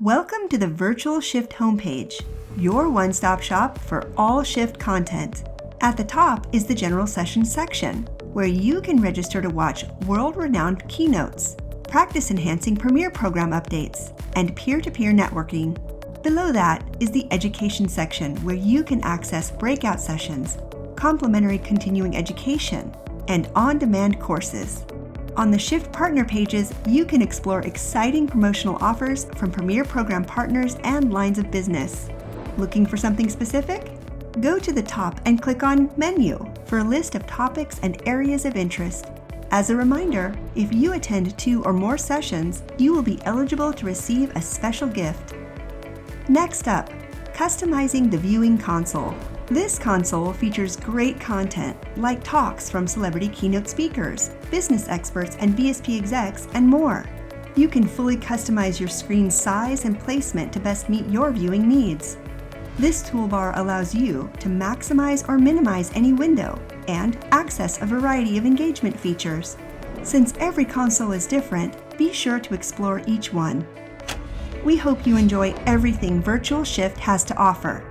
Welcome to the Virtual SHiFT homepage, your one-stop shop for all SHiFT content. At the top is the General Sessions section, where you can register to watch world-renowned keynotes, practice enhancing Premier program updates, and peer-to-peer networking. Below that is the Education section, where you can access breakout sessions, complimentary continuing education, and on-demand courses. On the SHiFT partner pages, you can explore exciting promotional offers from Premier program partners and lines of business. Looking for something specific? Go to the top and click on Menu for a list of topics and areas of interest. As a reminder, if you attend 2 or more sessions, you will be eligible to receive a special gift. Next up, customizing the viewing console. This console features great content like talks from celebrity keynote speakers, business experts and VSP execs, and more. You can fully customize your screen's size and placement to best meet your viewing needs. This toolbar allows you to maximize or minimize any window and access a variety of engagement features. Since every console is different, be sure to explore each one. We hope you enjoy everything Virtual SHiFT has to offer.